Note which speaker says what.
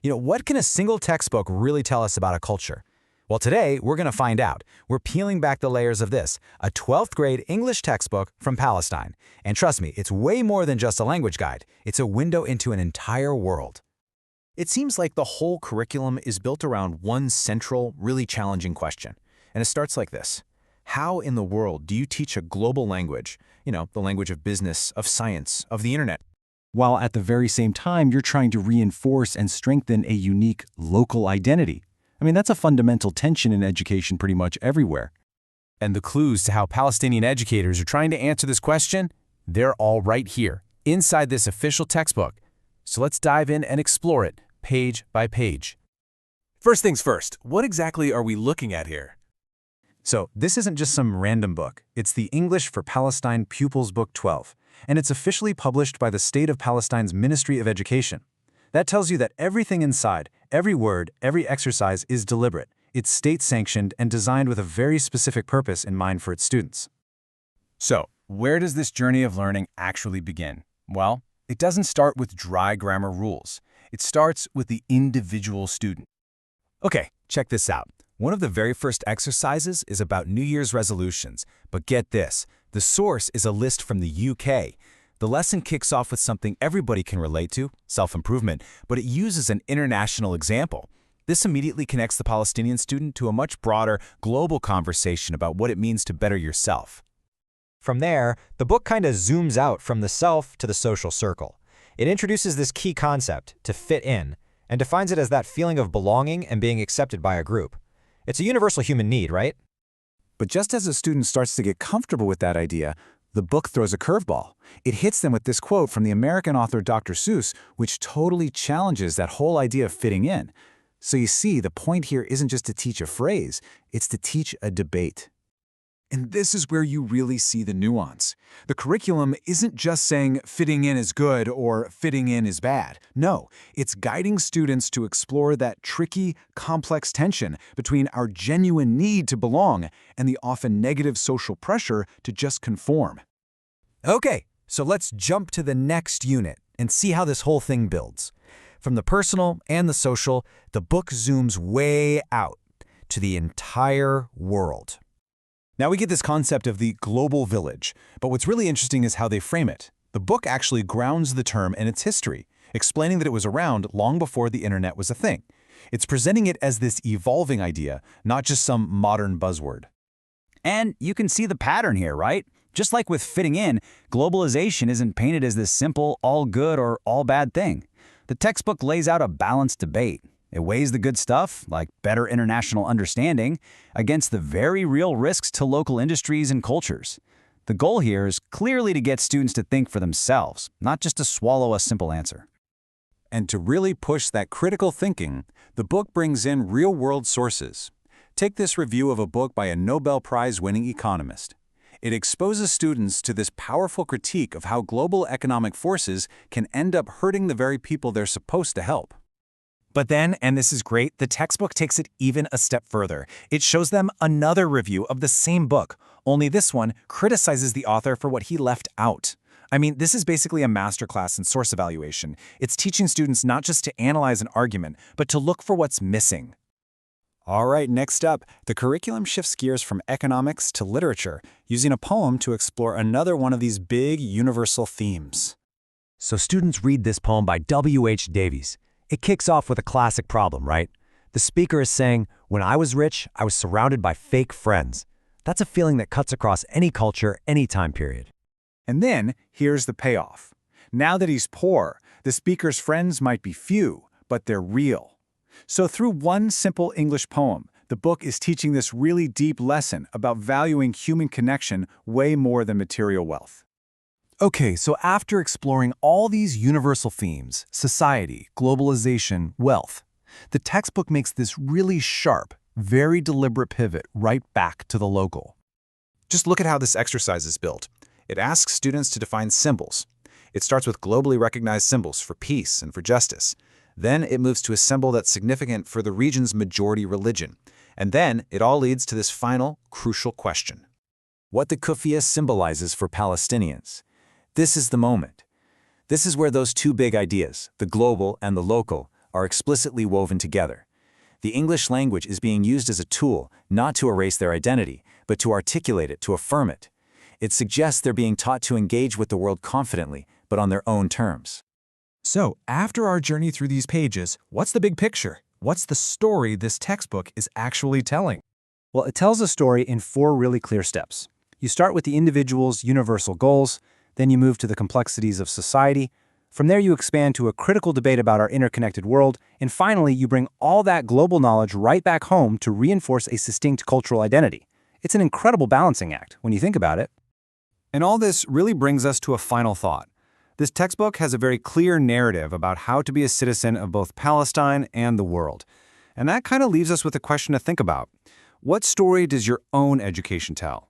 Speaker 1: What can a single textbook really tell us about a culture? Well, today, we're going to find out. We're peeling back the layers of this, a 12th grade English textbook from Palestine. And trust me, it's way more than just a language guide. It's a window into an entire world.
Speaker 2: It seems like the whole curriculum is built around one central, really challenging question. And it starts like this. How in the world do you teach a global language, the language of business, of science, of the internet, while at the very same time you're trying to reinforce and strengthen a unique local identity? That's a fundamental tension in education pretty much everywhere.
Speaker 3: And the clues to how Palestinian educators are trying to answer this question, they're all right here, inside this official textbook. So let's dive in and explore it, page by page. First things first, what exactly are we looking at here?
Speaker 2: So this isn't just some random book. It's the English for Palestine Pupils Book 12, and it's officially published by the State of Palestine's Ministry of Education. That tells you that everything inside, every word, every exercise is deliberate. It's state-sanctioned and designed with a very specific purpose in mind for its students.
Speaker 3: So, where does this journey of learning actually begin? Well, it doesn't start with dry grammar rules. It starts with the individual student. Okay, check this out. One of the very first exercises is about New Year's resolutions. But get this, the source is a list from the UK. The lesson kicks off with something everybody can relate to, self-improvement, but it uses an international example. This immediately connects the Palestinian student to a much broader, global conversation about what it means to better yourself.
Speaker 1: From there, the book kind of zooms out from the self to the social circle. It introduces this key concept, to fit in, and defines it as that feeling of belonging and being accepted by a group. It's a universal human need, right?
Speaker 2: But just as a student starts to get comfortable with that idea, the book throws a curveball. It hits them with this quote from the American author Dr. Seuss, which totally challenges that whole idea of fitting in. So you see, the point here isn't just to teach a phrase, it's to teach a debate. And this is where you really see the nuance. The curriculum isn't just saying fitting in is good or fitting in is bad. No, it's guiding students to explore that tricky, complex tension between our genuine need to belong and the often negative social pressure to just conform.
Speaker 1: Okay, so let's jump to the next unit and see how this whole thing builds. From the personal and the social, the book zooms way out to the entire world.
Speaker 2: Now we get this concept of the global village, but what's really interesting is how they frame it. The book actually grounds the term in its history, explaining that it was around long before the internet was a thing. It's presenting it as this evolving idea, not just some modern buzzword.
Speaker 4: And you can see the pattern here, right? Just like with fitting in, globalization isn't painted as this simple, all good or all bad thing. The textbook lays out a balanced debate. It weighs the good stuff, like better international understanding, against the very real risks to local industries and cultures. The goal here is clearly to get students to think for themselves, not just to swallow a simple answer.
Speaker 2: And to really push that critical thinking, the book brings in real-world sources. Take this review of a book by a Nobel Prize-winning economist. It exposes students to this powerful critique of how global economic forces can end up hurting the very people they're supposed to help.
Speaker 5: But then, and this is great, the textbook takes it even a step further. It shows them another review of the same book, only this one criticizes the author for what he left out. This is basically a masterclass in source evaluation. It's teaching students not just to analyze an argument, but to look for what's missing.
Speaker 2: All right, next up, the curriculum shifts gears from economics to literature, using a poem to explore another one of these big universal themes.
Speaker 1: So students read this poem by W.H. Davies. It kicks off with a classic problem, right? The speaker is saying, when I was rich, I was surrounded by fake friends. That's a feeling that cuts across any culture, any time period.
Speaker 2: And then, here's the payoff. Now that he's poor, the speaker's friends might be few, but they're real. So through one simple English poem, the book is teaching this really deep lesson about valuing human connection way more than material wealth.
Speaker 5: Okay, so after exploring all these universal themes, society, globalization, wealth, the textbook makes this really sharp, very deliberate pivot right back to the local.
Speaker 2: Just look at how this exercise is built. It asks students to define symbols. It starts with globally recognized symbols for peace and for justice. Then it moves to a symbol that's significant for the region's majority religion. And then it all leads to this final, crucial question. What the kufiya symbolizes for Palestinians. This is the moment. This is where those two big ideas, the global and the local, are explicitly woven together. The English language is being used as a tool, not to erase their identity, but to articulate it, to affirm it. It suggests they're being taught to engage with the world confidently, but on their own terms.
Speaker 5: So, after our journey through these pages, what's the big picture? What's the story this textbook is actually telling?
Speaker 6: Well, it tells a story in 4 really clear steps. You start with the individual's universal goals, then you move to the complexities of society. From there, you expand to a critical debate about our interconnected world, and finally, you bring all that global knowledge right back home to reinforce a distinct cultural identity. It's an incredible balancing act when you think about it.
Speaker 3: And all this really brings us to a final thought. This textbook has a very clear narrative about how to be a citizen of both Palestine and the world. And that kind of leaves us with a question to think about. What story does your own education tell?